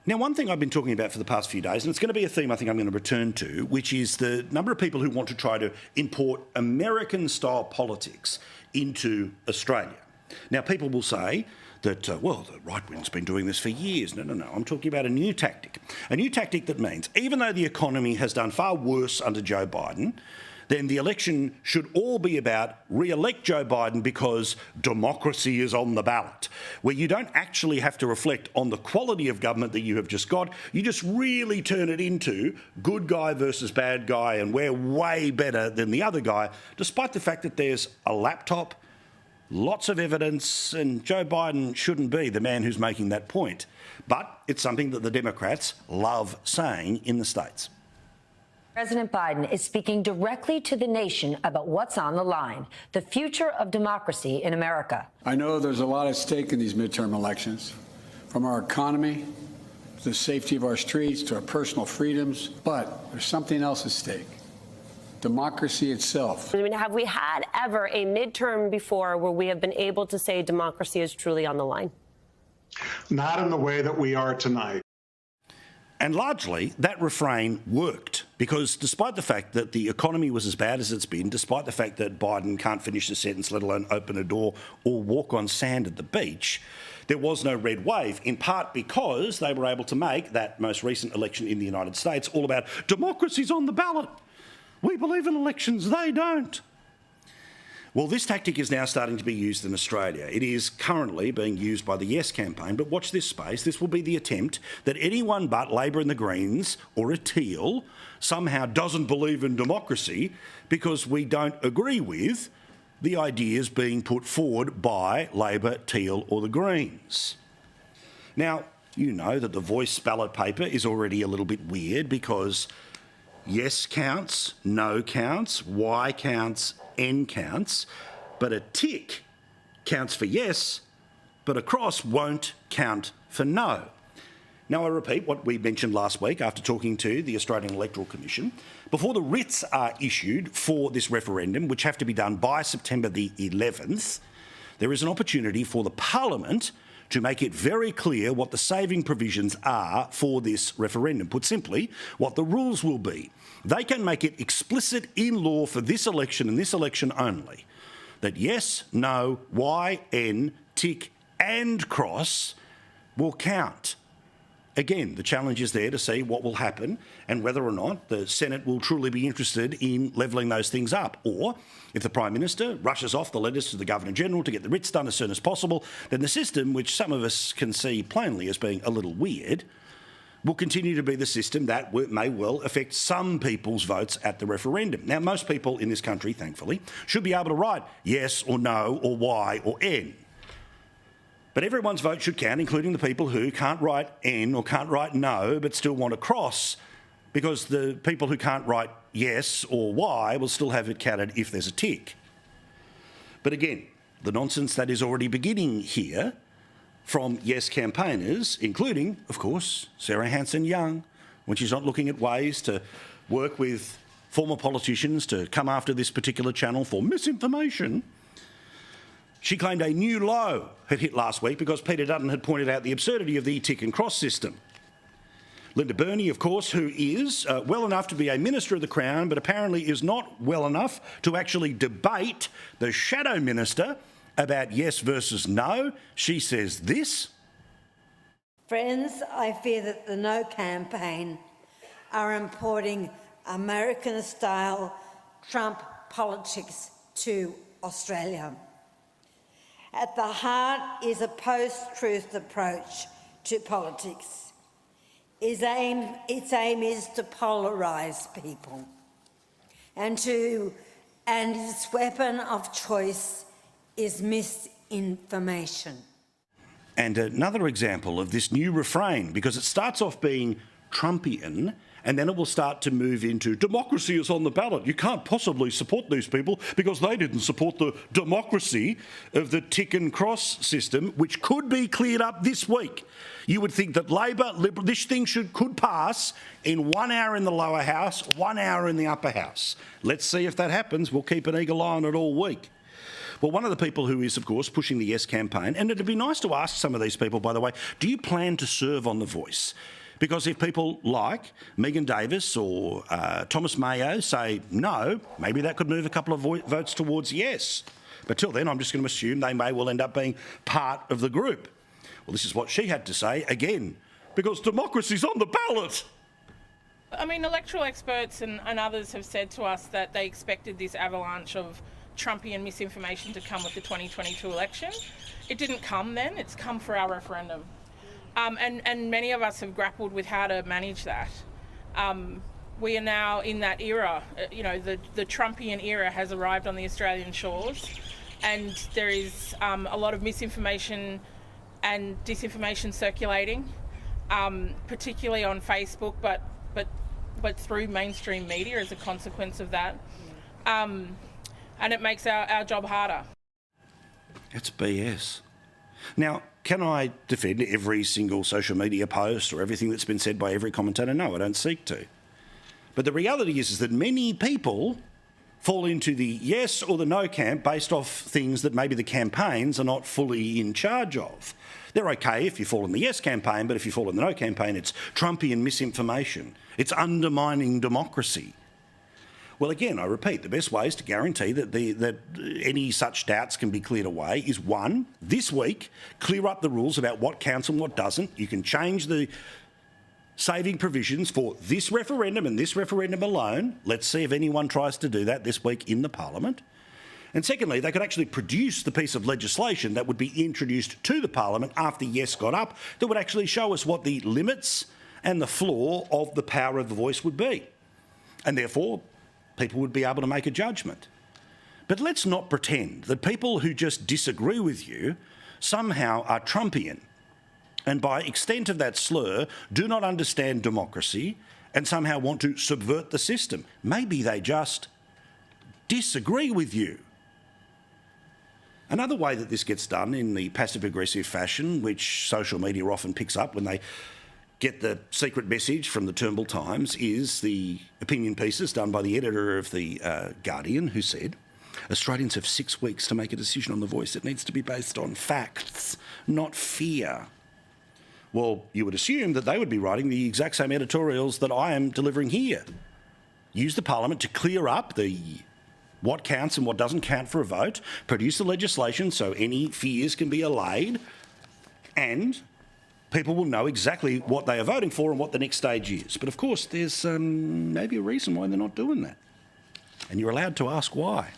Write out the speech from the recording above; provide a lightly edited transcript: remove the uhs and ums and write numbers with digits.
Now, one thing I've been talking about for the past few days, and it's going to be a theme I think I'm going to return to, which is the number of people who want to try to import American-style politics into Australia. Now, people will say that, well, the right wing's been doing this for years. No. I'm talking about a new tactic. A new tactic that means even though the economy has done far worse under Joe Biden, then the election should all be about re-elect Joe Biden because democracy is on the ballot, where you don't actually have to reflect on the quality of government that you have just got. You just really turn it into good guy versus bad guy, and we're way better than the other guy, despite the fact that there's a laptop, lots of evidence, and Joe Biden shouldn't be the man who's making that point. But it's something that the Democrats love saying in the States. President Biden is speaking directly to the nation about what's on the line, the future of democracy in America. I know there's a lot at stake in these midterm elections, from our economy to the safety of our streets to our personal freedoms, but there's something else at stake. Democracy itself. I mean, have we had ever a midterm before where we have been able to say democracy is truly on the line? Not in the way that we are tonight. And largely, that refrain worked because despite the fact that the economy was as bad as it's been, despite the fact that Biden can't finish a sentence, let alone open a door or walk on sand at the beach, there was no red wave, in part because they were able to make that most recent election in the United States all about democracy's on the ballot. We believe in elections, they don't. Well, this tactic is now starting to be used in Australia. It is currently being used by the Yes campaign, but watch this space. This will be the attempt that anyone but Labor and the Greens or a Teal somehow doesn't believe in democracy because we don't agree with the ideas being put forward by Labor, Teal or the Greens. Now, you know that the Voice ballot paper is already a little bit weird because yes counts, no counts, Y counts, N counts, but a tick counts for yes, but a cross won't count for no. Now, I repeat what we mentioned last week after talking to the Australian Electoral Commission. Before the writs are issued for this referendum, which have to be done by September the 11th, there is an opportunity for the Parliament to make it very clear what the saving provisions are for this referendum. Put simply, what the rules will be. They can make it explicit in law for this election and this election only that yes, no, Y, N, tick and cross will count. Again, the challenge is there to see what will happen and whether or not the Senate will truly be interested in levelling those things up. Or if the Prime Minister rushes off the letters to the Governor-General to get the writs done as soon as possible, then the system, which some of us can see plainly as being a little weird, will continue to be the system that may well affect some people's votes at the referendum. Now, most people in this country, thankfully, should be able to write yes or no or Y or N. But everyone's vote should count, including the people who can't write N or can't write no but still want to cross, because the people who can't write yes or Y will still have it counted if there's a tick. But again, the nonsense that is already beginning here from Yes campaigners, including, of course, Sarah Hanson-Young, when she's not looking at ways to work with former politicians to come after this particular channel for misinformation. She claimed a new low had hit last week because Peter Dutton had pointed out the absurdity of the tick and cross system. Linda Burney, of course, who is well enough to be a Minister of the Crown, but apparently is not well enough to actually debate the Shadow Minister about yes versus no. She says this. Friends, I fear that the No campaign are importing American-style Trump politics to Australia. At the heart is a post-truth approach to politics. Its aim is to polarize people, and its weapon of choice is misinformation. And another example of this new refrain, because it starts off being Trumpian and then it will start to move into democracy is on the ballot. You can't possibly support these people because they didn't support the democracy of the tick and cross system, which could be cleared up this week. You would think that Labor, Liberal, this thing could pass in 1 hour in the lower house, 1 hour in the upper house. Let's see if that happens. We'll keep an eagle eye on it all week. Well, one of the people who is, of course, pushing the Yes campaign, and it'd be nice to ask some of these people, by the way, do you plan to serve on The Voice? Because if people like Megan Davis or Thomas Mayo say no, maybe that could move a couple of votes towards yes. But till then, I'm just going to assume they may well end up being part of the group. Well, this is what she had to say again, because democracy's on the ballot. I mean, electoral experts and others have said to us that they expected this avalanche of Trumpian misinformation to come with the 2022 election. It didn't come then, it's come for our referendum. And many of us have grappled with how to manage that. We are now in that era, the Trumpian era has arrived on the Australian shores, and there is a lot of misinformation and disinformation circulating, particularly on Facebook, but through mainstream media as a consequence of that. And it makes our job harder. It's BS. Now, can I defend every single social media post or everything that's been said by every commentator? No, I don't seek to. But the reality is that many people fall into the yes or the no camp based off things that maybe the campaigns are not fully in charge of. They're okay if you fall in the yes campaign, but if you fall in the no campaign, it's Trumpian misinformation. It's undermining democracy. Well, again, I repeat, the best ways to guarantee that any such doubts can be cleared away is, one, this week, clear up the rules about what counts and what doesn't. You can change the saving provisions for this referendum and this referendum alone. Let's see if anyone tries to do that this week in the Parliament. And secondly, they could actually produce the piece of legislation that would be introduced to the Parliament after yes got up that would actually show us what the limits and the floor of the power of the voice would be. And therefore, people would be able to make a judgment. But let's not pretend that people who just disagree with you somehow are Trumpian and by extent of that slur do not understand democracy and somehow want to subvert the system. Maybe they just disagree with you. Another way that this gets done in the passive-aggressive fashion, which social media often picks up when they get the secret message from the Turnbull Times, is the opinion pieces done by the editor of the Guardian, who said, Australians have 6 weeks to make a decision on The Voice. It needs to be based on facts, not fear. Well, you would assume that they would be writing the exact same editorials that I am delivering here. Use the Parliament to clear up what counts and what doesn't count for a vote, produce the legislation so any fears can be allayed, and people will know exactly what they are voting for and what the next stage is. But of course, there's maybe a reason why they're not doing that. And you're allowed to ask why.